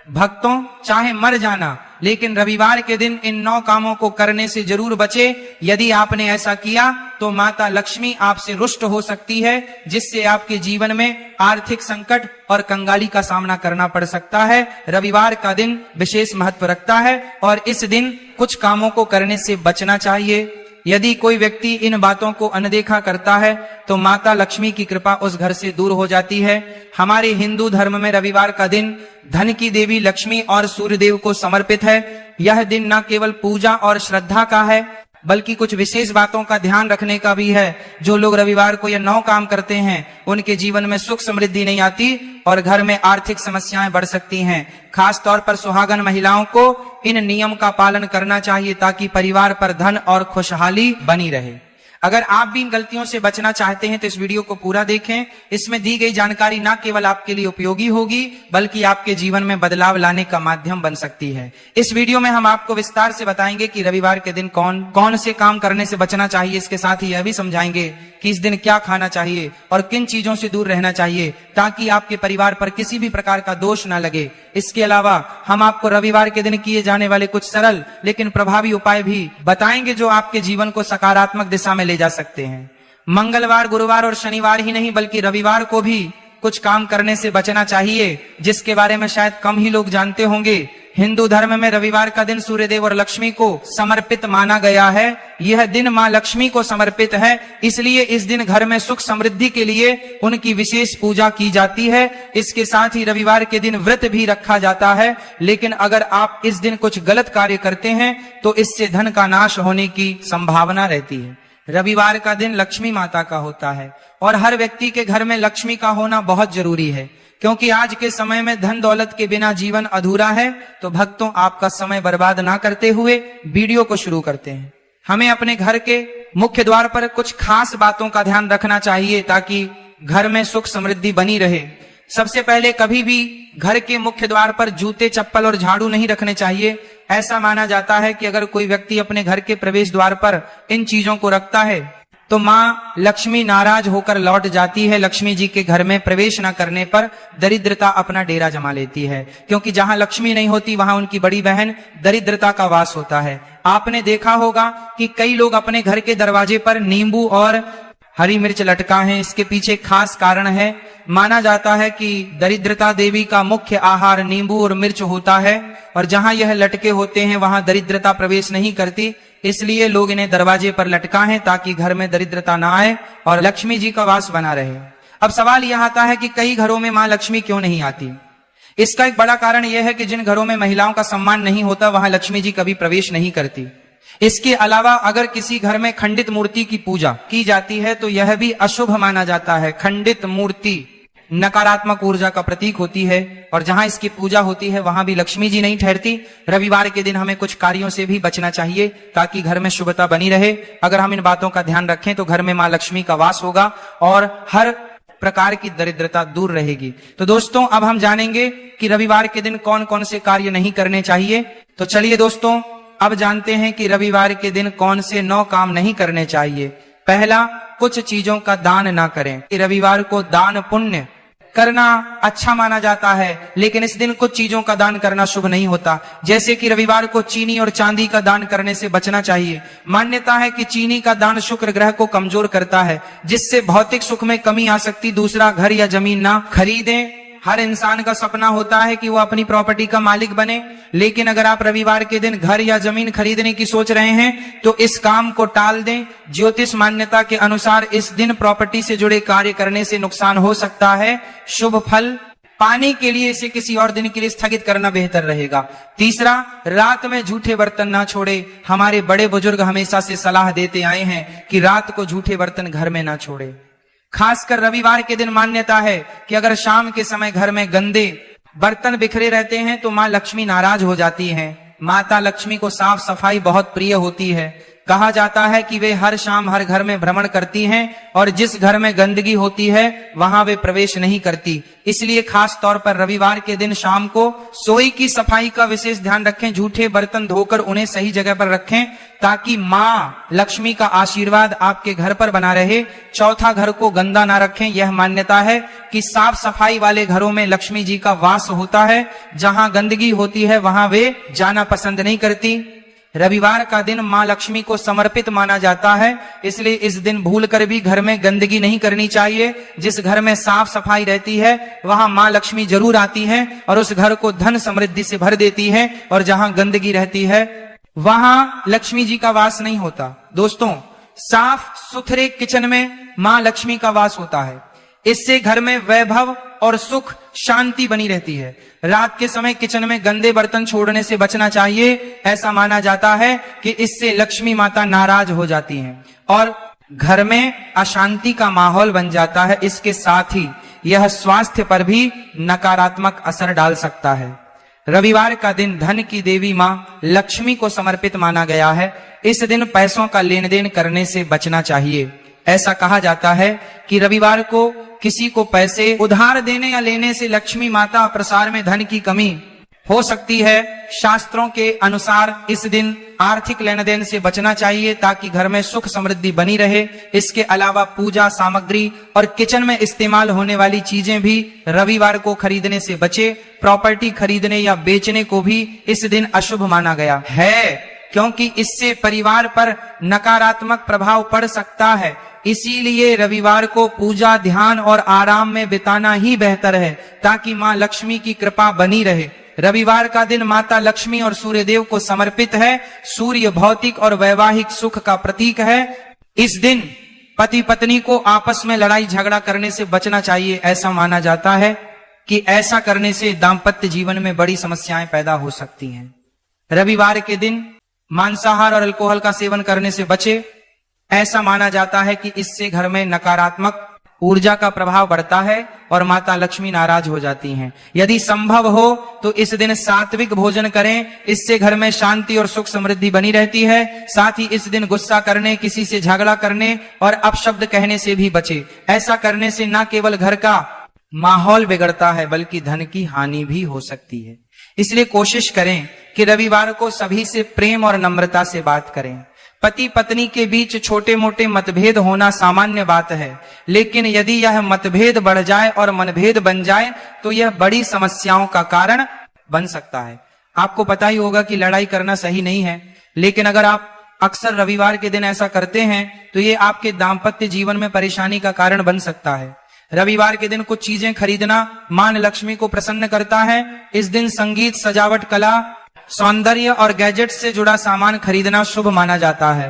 भक्तों, चाहे मर जाना, लेकिन रविवार के दिन इन 9 कामों को करने से जरूर बचे। यदि आपने ऐसा किया तो माता लक्ष्मी आपसे रुष्ट हो सकती है, जिससे आपके जीवन में आर्थिक संकट और कंगाली का सामना करना पड़ सकता है। रविवार का दिन विशेष महत्व रखता है और इस दिन कुछ कामों को करने से बचना चाहिए। यदि कोई व्यक्ति इन बातों को अनदेखा करता है तो माता लक्ष्मी की कृपा उस घर से दूर हो जाती है। हमारे हिंदू धर्म में रविवार का दिन धन की देवी लक्ष्मी और सूर्यदेव को समर्पित है। यह दिन न केवल पूजा और श्रद्धा का है, बल्कि कुछ विशेष बातों का ध्यान रखने का भी है। जो लोग रविवार को यह 9 काम करते हैं, उनके जीवन में सुख समृद्धि नहीं आती और घर में आर्थिक समस्याएं बढ़ सकती हैं। खास तौर पर सुहागन महिलाओं को इन नियम का पालन करना चाहिए ताकि परिवार पर धन और खुशहाली बनी रहे। अगर आप भी इन गलतियों से बचना चाहते हैं तो इस वीडियो को पूरा देखें। इसमें दी गई जानकारी न केवल आपके लिए उपयोगी होगी, बल्कि आपके जीवन में बदलाव लाने का माध्यम बन सकती है। इस वीडियो में हम आपको विस्तार से बताएंगे कि रविवार के दिन कौन कौन से काम करने से बचना चाहिए। इसके साथ ही यह भी समझाएंगे कि इस दिन क्या खाना चाहिए और किन चीजों से दूर रहना चाहिए ताकि आपके परिवार पर किसी भी प्रकार का दोष न लगे। इसके अलावा हम आपको रविवार के दिन किए जाने वाले कुछ सरल लेकिन प्रभावी उपाय भी बताएंगे जो आपके जीवन को सकारात्मक दिशा में ले जा सकते हैं। मंगलवार, गुरुवार और शनिवार ही नहीं बल्कि रविवार को भी कुछ काम करने से बचना चाहिए, जिसके बारे में शायद कम ही लोग जानते होंगे। हिंदू धर्म में रविवार का दिन सूर्यदेव और लक्ष्मी को समर्पित माना गया है। यह दिन मां लक्ष्मी को समर्पित है, इसलिए इस दिन घर में सुख समृद्धि के लिए उनकी विशेष पूजा की जाती है। इसके साथ ही रविवार के दिन व्रत भी रखा जाता है, लेकिन अगर आप इस दिन कुछ गलत कार्य करते हैं तो इससे धन का नाश होने की संभावना रहती है। रविवार का दिन लक्ष्मी माता का होता है और हर व्यक्ति के घर में लक्ष्मी का होना बहुत जरूरी है, क्योंकि आज के समय में धन दौलत के बिना जीवन अधूरा है। तो भक्तों, आपका समय बर्बाद ना करते हुए वीडियो को शुरू करते हैं। हमें अपने घर के मुख्य द्वार पर कुछ खास बातों का ध्यान रखना चाहिए ताकि घर में सुख समृद्धि बनी रहे। सबसे पहले, कभी भी घर के मुख्य द्वार पर जूते, चप्पल और झाड़ू नहीं रखने चाहिए। ऐसा माना जाता है कि अगर कोई व्यक्ति अपने घर के प्रवेश द्वार पर इन चीजों को रखता है तो मां लक्ष्मी नाराज होकर लौट जाती है। लक्ष्मी जी के घर में प्रवेश न करने पर दरिद्रता अपना डेरा जमा लेती है, क्योंकि जहां लक्ष्मी नहीं होती वहां उनकी बड़ी बहन दरिद्रता का वास होता है। आपने देखा होगा कि कई लोग अपने घर के दरवाजे पर नींबू और हरी मिर्च लटका है। इसके पीछे खास कारण है। माना जाता है कि दरिद्रता देवी का मुख्य आहार नींबू और मिर्च होता है और जहां यह लटके होते हैं वहां दरिद्रता प्रवेश नहीं करती, इसलिए लोग इन्हें दरवाजे पर लटकाएं ताकि घर में दरिद्रता ना आए और लक्ष्मी जी का वास बना रहे। अब सवाल यह आता है कि कई घरों में मां लक्ष्मी क्यों नहीं आती। इसका एक बड़ा कारण यह है कि जिन घरों में महिलाओं का सम्मान नहीं होता वहां लक्ष्मी जी कभी प्रवेश नहीं करती। इसके अलावा अगर किसी घर में खंडित मूर्ति की पूजा की जाती है तो यह भी अशुभ माना जाता है। खंडित मूर्ति नकारात्मक ऊर्जा का प्रतीक होती है और जहां इसकी पूजा होती है वहां भी लक्ष्मी जी नहीं ठहरती। रविवार के दिन हमें कुछ कार्यों से भी बचना चाहिए ताकि घर में शुभता बनी रहे। अगर हम इन बातों का ध्यान रखें तो घर में मां लक्ष्मी का वास होगा और हर प्रकार की दरिद्रता दूर रहेगी। तो दोस्तों, अब हम जानेंगे कि रविवार के दिन कौन कौन से कार्य नहीं करने चाहिए। तो चलिए दोस्तों, अब जानते हैं कि रविवार के दिन कौन से 9 काम नहीं करने चाहिए। पहला, कुछ चीजों का दान ना करें। रविवार को दान पुण्य करना अच्छा माना जाता है, लेकिन इस दिन कुछ चीजों का दान करना शुभ नहीं होता। जैसे कि रविवार को चीनी और चांदी का दान करने से बचना चाहिए। मान्यता है कि चीनी का दान शुक्र ग्रह को कमजोर करता है, जिससे भौतिक सुख में कमी आ सकती। दूसरा, घर या जमीन ना खरीदें। हर इंसान का सपना होता है कि वो अपनी प्रॉपर्टी का मालिक बने, लेकिन अगर आप रविवार के दिन घर या जमीन खरीदने की सोच रहे हैं तो इस काम को टाल दें। ज्योतिष मान्यता के अनुसार इस दिन प्रॉपर्टी से जुड़े कार्य करने से नुकसान हो सकता है। शुभ फल पाने के लिए इसे किसी और दिन के लिए स्थगित करना बेहतर रहेगा। तीसरा, रात में झूठे बर्तन ना छोड़े। हमारे बड़े बुजुर्ग हमेशा से सलाह देते आए हैं कि रात को झूठे बर्तन घर में ना छोड़े। खासकर रविवार के दिन मान्यता है कि अगर शाम के समय घर में गंदे बर्तन बिखरे रहते हैं तो मां लक्ष्मी नाराज हो जाती हैं। माता लक्ष्मी को साफ सफाई बहुत प्रिय होती है। कहा जाता है कि वे हर शाम हर घर में भ्रमण करती हैं और जिस घर में गंदगी होती है वहां वे प्रवेश नहीं करती। इसलिए खास तौर पर रविवार के दिन शाम को सोई की सफाई का विशेष ध्यान रखें। झूठे बर्तन धोकर उन्हें सही जगह पर रखें ताकि माँ लक्ष्मी का आशीर्वाद आपके घर पर बना रहे। चौथा, घर को गंदा ना रखें। यह मान्यता है कि साफ सफाई वाले घरों में लक्ष्मी जी का वास होता है। जहां गंदगी होती है वहां वे जाना पसंद नहीं करती। रविवार का दिन माँ लक्ष्मी को समर्पित माना जाता है, इसलिए इस दिन भूलकर भी घर में गंदगी नहीं करनी चाहिए। जिस घर में साफ सफाई रहती है वहां माँ लक्ष्मी जरूर आती हैं और उस घर को धन समृद्धि से भर देती हैं, और जहां गंदगी रहती है वहां लक्ष्मी जी का वास नहीं होता। दोस्तों, साफ सुथरे किचन में माँ लक्ष्मी का वास होता है। इससे घर में वैभव और सुख शांति बनी रहती है। रात के समय किचन में गंदे बर्तन छोड़ने से बचना चाहिए। ऐसा माना जाता है कि इससे लक्ष्मी माता नाराज हो जाती हैं और घर में अशांति का माहौल बन जाता है। इसके साथ ही यह स्वास्थ्य पर भी नकारात्मक असर डाल सकता है। रविवार का दिन धन की देवी मां लक्ष्मी को समर्पित माना गया है। इस दिन पैसों का लेन देन करने से बचना चाहिए। ऐसा कहा जाता है कि रविवार को किसी को पैसे उधार देने या लेने से लक्ष्मी माता प्रसार में धन की कमी हो सकती है। शास्त्रों के अनुसार इस दिन आर्थिक लेन देन से बचना चाहिए ताकि घर में सुख समृद्धि बनी रहे। इसके अलावा पूजा सामग्री और किचन में इस्तेमाल होने वाली चीजें भी रविवार को खरीदने से बचे। प्रॉपर्टी खरीदने या बेचने को भी इस दिन अशुभ माना गया है, क्योंकि इससे परिवार पर नकारात्मक प्रभाव पड़ सकता है। इसीलिए रविवार को पूजा, ध्यान और आराम में बिताना ही बेहतर है ताकि मां लक्ष्मी की कृपा बनी रहे। रविवार का दिन माता लक्ष्मी और सूर्यदेव को समर्पित है। सूर्य भौतिक और वैवाहिक सुख का प्रतीक है। इस दिन पति पत्नी को आपस में लड़ाई झगड़ा करने से बचना चाहिए। ऐसा माना जाता है कि ऐसा करने से दाम्पत्य जीवन में बड़ी समस्याएं पैदा हो सकती हैं। रविवार के दिन मांसाहार और अल्कोहल का सेवन करने से बचे। ऐसा माना जाता है कि इससे घर में नकारात्मक ऊर्जा का प्रभाव बढ़ता है और माता लक्ष्मी नाराज हो जाती हैं। यदि संभव हो तो इस दिन सात्विक भोजन करें। इससे घर में शांति और सुख समृद्धि बनी रहती है। साथ ही इस दिन गुस्सा करने, किसी से झगड़ा करने और अपशब्द कहने से भी बचे। ऐसा करने से न केवल घर का माहौल बिगड़ता है बल्कि धन की हानि भी हो सकती है। इसलिए कोशिश करें कि रविवार को सभी से प्रेम और नम्रता से बात करें। पति पत्नी के बीच छोटे मोटे मतभेद होना सामान्य बात है, लेकिन यदि यह मतभेद बढ़ जाए और मनभेद बन जाए तो यह बड़ी समस्याओं का कारण बन सकता है। आपको पता ही होगा कि लड़ाई करना सही नहीं है, लेकिन अगर आप अक्सर रविवार के दिन ऐसा करते हैं तो ये आपके दाम्पत्य जीवन में परेशानी का कारण बन सकता है। रविवार के दिन कुछ चीजें खरीदना मां लक्ष्मी को प्रसन्न करता है। इस दिन संगीत, सजावट, कला, सौंदर्य और गैजेट से जुड़ा सामान खरीदना शुभ माना जाता है।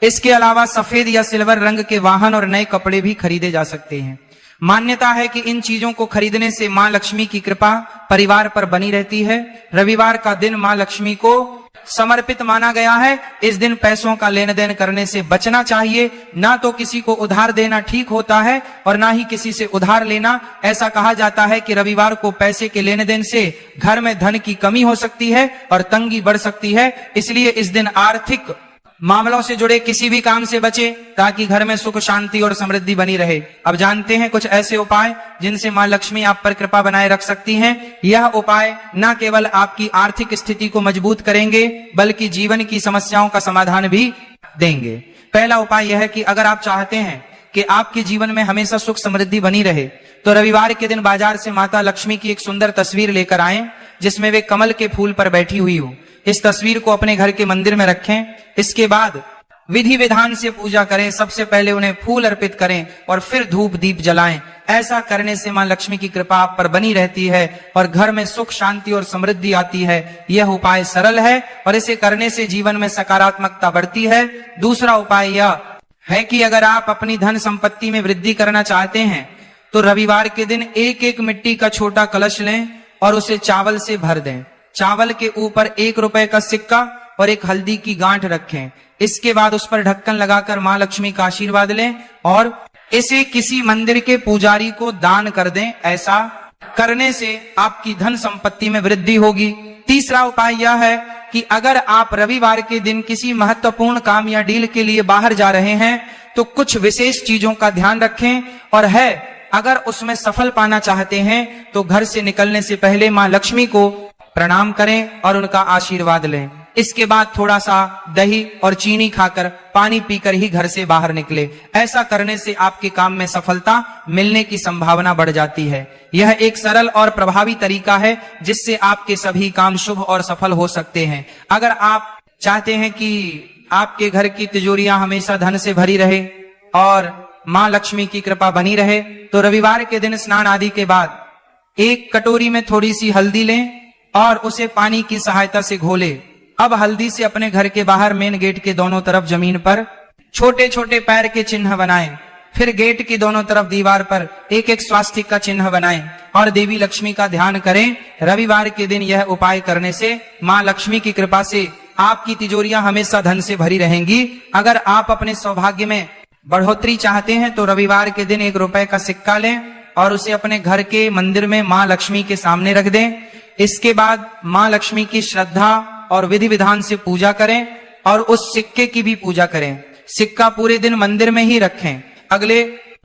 इसके अलावा सफेद या सिल्वर रंग के वाहन और नए कपड़े भी खरीदे जा सकते हैं। मान्यता है कि इन चीजों को खरीदने से मां लक्ष्मी की कृपा परिवार पर बनी रहती है। रविवार का दिन मां लक्ष्मी को समर्पित माना गया है। इस दिन पैसों का लेन देन करने से बचना चाहिए। ना तो किसी को उधार देना ठीक होता है और ना ही किसी से उधार लेना। ऐसा कहा जाता है कि रविवार को पैसे के लेन देन से घर में धन की कमी हो सकती है और तंगी बढ़ सकती है। इसलिए इस दिन आर्थिक मामलों से जुड़े किसी भी काम से बचे ताकि घर में सुख शांति और समृद्धि बनी रहे। अब जानते हैं कुछ ऐसे उपाय जिनसे मां लक्ष्मी आप पर कृपा बनाए रख सकती हैं। यह उपाय न केवल आपकी आर्थिक स्थिति को मजबूत करेंगे बल्कि जीवन की समस्याओं का समाधान भी देंगे। पहला उपाय यह है कि अगर आप चाहते हैं कि आपके जीवन में हमेशा सुख समृद्धि बनी रहे तो रविवार के दिन बाजार से माता लक्ष्मी की एक सुंदर तस्वीर लेकर आएं जिसमें वे कमल के फूल पर बैठी हुई हो। इस तस्वीर को अपने घर के मंदिर में रखें। इसके बाद विधि विधान से पूजा करें। सबसे पहले उन्हें फूल अर्पित करें और फिर धूप दीप जलाएं। ऐसा करने से मां लक्ष्मी की कृपा आप पर बनी रहती है और घर में सुख शांति और समृद्धि आती है। यह उपाय सरल है और इसे करने से जीवन में सकारात्मकता बढ़ती है। दूसरा उपाय यह है कि अगर आप अपनी धन संपत्ति में वृद्धि करना चाहते हैं तो रविवार के दिन एक एक मिट्टी का छोटा कलश लें और उसे चावल से भर दें। चावल के ऊपर 1 रुपए का सिक्का और एक हल्दी की गांठ रखें। इसके बाद उस पर ढक्कन लगाकर मां लक्ष्मी का आशीर्वाद लें और इसे किसी मंदिर के पुजारी को दान कर दें। ऐसा करने से आपकी धन संपत्ति में वृद्धि होगी। तीसरा उपाय यह है कि कि अगर आप रविवार के दिन किसी महत्वपूर्ण काम या डील के लिए बाहर जा रहे हैं तो कुछ विशेष चीजों का ध्यान रखें, और अगर उसमें सफल पाना चाहते हैं तो घर से निकलने से पहले मां लक्ष्मी को प्रणाम करें और उनका आशीर्वाद लें। इसके बाद थोड़ा सा दही और चीनी खाकर, पानी पीकर ही घर से बाहर निकले। ऐसा करने से आपके काम में सफलता मिलने की संभावना बढ़ जाती है। यह एक सरल और प्रभावी तरीका है जिससे आपके सभी काम शुभ और सफल हो सकते हैं। अगर आप चाहते हैं कि आपके घर की तिजोरियां हमेशा धन से भरी रहे और मां लक्ष्मी की कृपा बनी रहे, तो रविवार के दिन स्नान आदि के बाद एक कटोरी में थोड़ी सी हल्दी लें और उसे पानी की सहायता से घोलें। अब हल्दी से अपने घर के बाहर मेन गेट के दोनों तरफ जमीन पर छोटे छोटे पैर के चिन्ह बनाएं। फिर गेट की दोनों तरफ दीवार पर एक एक स्वास्तिक का चिन्ह बनाएं और देवी लक्ष्मी का ध्यान करें। रविवार के दिन यह उपाय करने से मां लक्ष्मी की कृपा से आपकी तिजोरियां हमेशा धन से भरी रहेंगी। अगर आप अपने सौभाग्य में बढ़ोतरी चाहते हैं तो रविवार के दिन 1 रुपए का सिक्का लें और उसे अपने घर के मंदिर में मां लक्ष्मी के सामने रख दें। इसके बाद मां लक्ष्मी की श्रद्धा और विधि विधान से पूजा करें और उस सिक्के की भी पूजा करें। सिक्का पूरे दिन मंदिर में ही रखें। अगले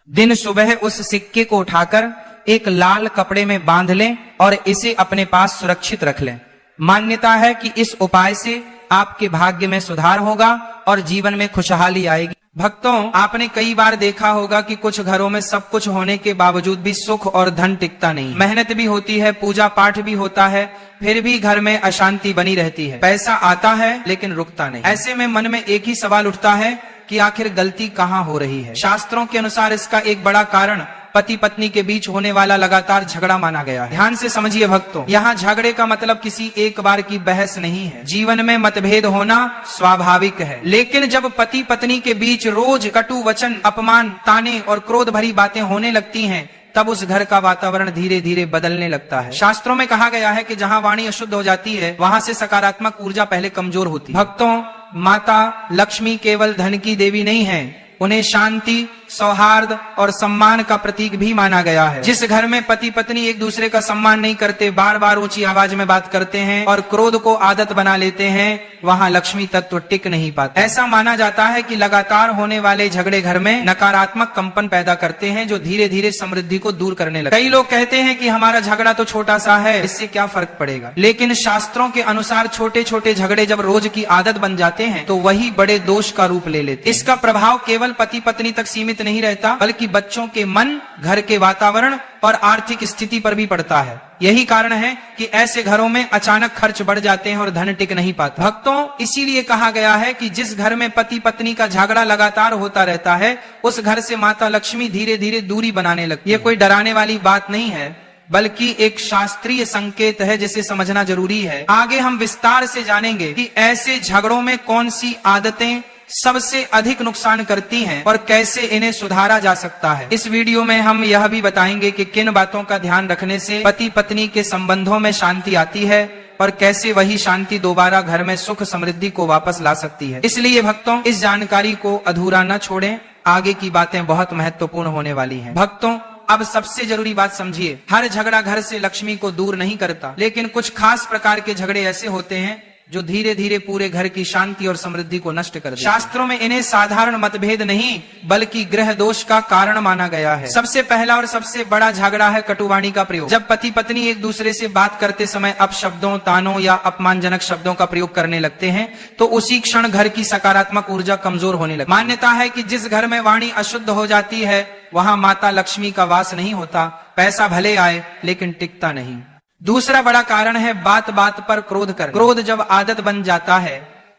दिन सुबह उस सिक्के को उठाकर एक लाल कपड़े में बांध लें और इसे अपने पास सुरक्षित रख लें। मान्यता है कि इस उपाय से आपके भाग्य में सुधार होगा और जीवन में खुशहाली आएगी। भक्तों, आपने कई बार देखा होगा कि कुछ घरों में सब कुछ होने के बावजूद भी सुख और धन टिकता नहीं। मेहनत भी होती है, पूजा पाठ भी होता है, फिर भी घर में अशांति बनी रहती है। पैसा आता है लेकिन रुकता नहीं। ऐसे में मन में एक ही सवाल उठता है कि आखिर गलती कहाँ हो रही है। शास्त्रों के अनुसार इसका एक बड़ा कारण पति पत्नी के बीच होने वाला लगातार झगड़ा माना गया है। ध्यान से समझिए भक्तों, यहाँ झगड़े का मतलब किसी एक बार की बहस नहीं है। जीवन में मतभेद होना स्वाभाविक है, लेकिन जब पति पत्नी के बीच रोज कटु वचन, अपमान, ताने और क्रोध भरी बातें होने लगती हैं, तब उस घर का वातावरण धीरे धीरे बदलने लगता है। शास्त्रों में कहा गया है कि जहाँ वाणी अशुद्ध हो जाती है वहां से सकारात्मक ऊर्जा पहले कमजोर होती है। भक्तों, माता लक्ष्मी केवल धन की देवी नहीं है, उन्हें शांति, सौहार्द और सम्मान का प्रतीक भी माना गया है। जिस घर में पति पत्नी एक दूसरे का सम्मान नहीं करते, बार बार ऊंची आवाज में बात करते हैं और क्रोध को आदत बना लेते हैं, वहां लक्ष्मी तत्व टिक नहीं पाता। ऐसा माना जाता है कि लगातार होने वाले झगड़े घर में नकारात्मक कंपन पैदा करते हैं जो धीरे धीरे समृद्धि को दूर करने लगते हैं। कई लोग कहते हैं कि हमारा झगड़ा तो छोटा सा है, इससे क्या फर्क पड़ेगा। लेकिन शास्त्रों के अनुसार छोटे छोटे झगड़े जब रोज की आदत बन जाते हैं तो वही बड़े दोष का रूप ले लेते हैं। इसका प्रभाव केवल पति पत्नी तक सीमित नहीं रहता, बल्कि बच्चों के मन, घर के वातावरण और आर्थिक स्थिति पर भी पड़ता है। यही कारण है कि ऐसे घरों में अचानक खर्च बढ़ जाते हैं और धन टिक नहीं पाता। भक्तों, इसीलिए कहा गया है कि जिस घर में पति पत्नी का झगड़ा लगातार होता रहता है, उस घर से माता लक्ष्मी धीरे धीरे दूरी बनाने लगती है। ये कोई डराने वाली बात नहीं है, बल्कि एक शास्त्रीय संकेत है जिसे समझना जरूरी है। आगे हम विस्तार से जानेंगे कि ऐसे झगड़ों में कौन सी आदतें सबसे अधिक नुकसान करती हैं और कैसे इन्हें सुधारा जा सकता है। इस वीडियो में हम यह भी बताएंगे कि किन बातों का ध्यान रखने से पति पत्नी के संबंधों में शांति आती है और कैसे वही शांति दोबारा घर में सुख समृद्धि को वापस ला सकती है। इसलिए भक्तों, इस जानकारी को अधूरा न छोड़ें, आगे की बातें बहुत महत्वपूर्ण होने वाली हैं। भक्तों, अब सबसे जरूरी बात समझिए, हर झगड़ा घर से लक्ष्मी को दूर नहीं करता, लेकिन कुछ खास प्रकार के झगड़े ऐसे होते हैं जो धीरे धीरे पूरे घर की शांति और समृद्धि को नष्ट कर देते हैं। शास्त्रों में इन्हें साधारण मतभेद नहीं बल्कि ग्रह दोष का कारण माना गया है। सबसे पहला और सबसे बड़ा झगड़ा है कटुवाणी का प्रयोग। जब पति पत्नी एक दूसरे से बात करते समय अपशब्दों, तानों या अपमानजनक शब्दों का प्रयोग करने लगते हैं तो उसी क्षण घर की सकारात्मक ऊर्जा कमजोर होने लगती है। मान्यता है कि जिस घर में वाणी अशुद्ध हो जाती है वहां माता लक्ष्मी का वास नहीं होता। पैसा भले आए लेकिन टिकता नहीं। दूसरा बड़ा कारण है बात बात पर क्रोध कर। क्रोध जब आदत बन जाता है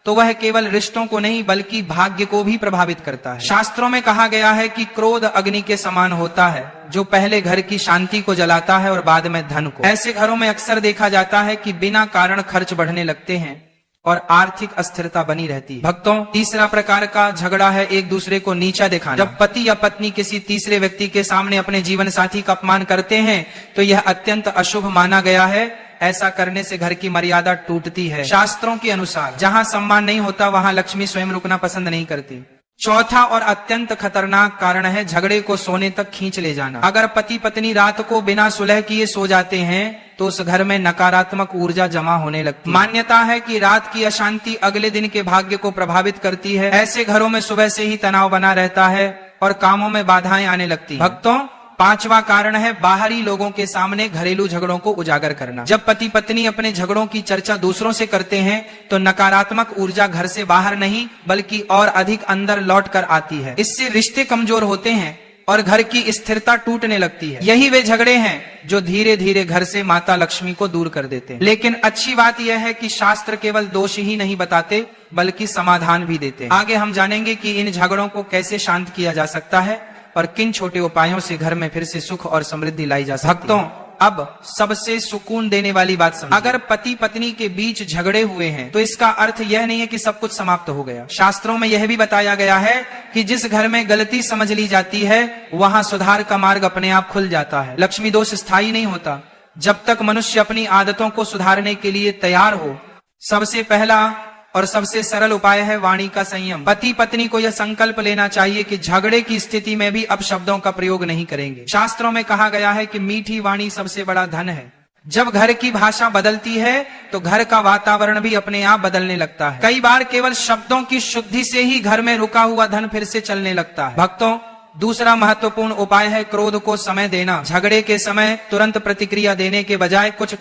तो वह केवल रिश्तों को नहीं बल्कि भाग्य को भी प्रभावित करता है। शास्त्रों में कहा गया है कि क्रोध अग्नि के समान होता है जो पहले घर की शांति को जलाता है और बाद में धन को। ऐसे घरों में अक्सर देखा जाता है कि बिना कारण खर्च बढ़ने लगते हैं और आर्थिक अस्थिरता बनी रहती है। भक्तों, तीसरा प्रकार का झगड़ा है एक दूसरे को नीचा दिखाना। जब पति या पत्नी किसी तीसरे व्यक्ति के सामने अपने जीवन साथी का अपमान करते हैं तो यह अत्यंत अशुभ माना गया है। ऐसा करने से घर की मर्यादा टूटती है। शास्त्रों के अनुसार जहां सम्मान नहीं होता वहां लक्ष्मी स्वयं रुकना पसंद नहीं करती। चौथा और अत्यंत खतरनाक कारण है झगड़े को सोने तक खींच ले जाना। अगर पति पत्नी रात को बिना सुलह किए सो जाते हैं तो उस घर में नकारात्मक ऊर्जा जमा होने लगती है। मान्यता है कि रात की अशांति अगले दिन के भाग्य को प्रभावित करती है। ऐसे घरों में सुबह से ही तनाव बना रहता है और कामों में बाधाएं आने लगती हैं। भक्तों, पांचवा कारण है बाहरी लोगों के सामने घरेलू झगड़ों को उजागर करना। जब पति पत्नी अपने झगड़ों की चर्चा दूसरों से करते हैं तो नकारात्मक ऊर्जा घर से बाहर नहीं बल्कि और अधिक अंदर लौट कर आती है। इससे रिश्ते कमजोर होते हैं और घर की स्थिरता टूटने लगती है। यही वे झगड़े हैं जो धीरे धीरे घर से माता लक्ष्मी को दूर कर देते हैं। लेकिन अच्छी बात यह है कि शास्त्र केवल दोष ही नहीं बताते बल्कि समाधान भी देते हैं। आगे हम जानेंगे कि इन झगड़ों को कैसे शांत किया जा सकता है और किन छोटे उपायों से घर में फिर से सुख और समृद्धि लाई जा सकती है। भक्तों, अब सबसे सुकून देने वाली बात समझिए। अगर पति पत्नी के बीच झगड़े हुए हैं तो इसका अर्थ यह नहीं है कि सब कुछ समाप्त हो गया। शास्त्रों में यह भी बताया गया है कि जिस घर में गलती समझ ली जाती है वहां सुधार का मार्ग अपने आप खुल जाता है। लक्ष्मी दोष स्थायी नहीं होता जब तक मनुष्य अपनी आदतों को सुधारने के लिए तैयार हो। सबसे पहला और सबसे सरल उपाय है वाणी का संयम। पति पत्नी को यह संकल्प लेना चाहिए कि झगड़े की स्थिति में भी अपशब्दों का प्रयोग नहीं करेंगे। शास्त्रों में कहा गया है कि मीठी वाणी सबसे बड़ा धन है। जब घर की भाषा बदलती है तो घर का वातावरण भी अपने आप बदलने लगता है। कई बार केवल शब्दों की शुद्धि से ही घर में रुका हुआ धन फिर से चलने लगता है। भक्तों, दूसरा महत्वपूर्ण उपाय है क्रोध को समय देना। झगड़े के समय तुरंत प्रतिक्रिया देने के बजाय कुछ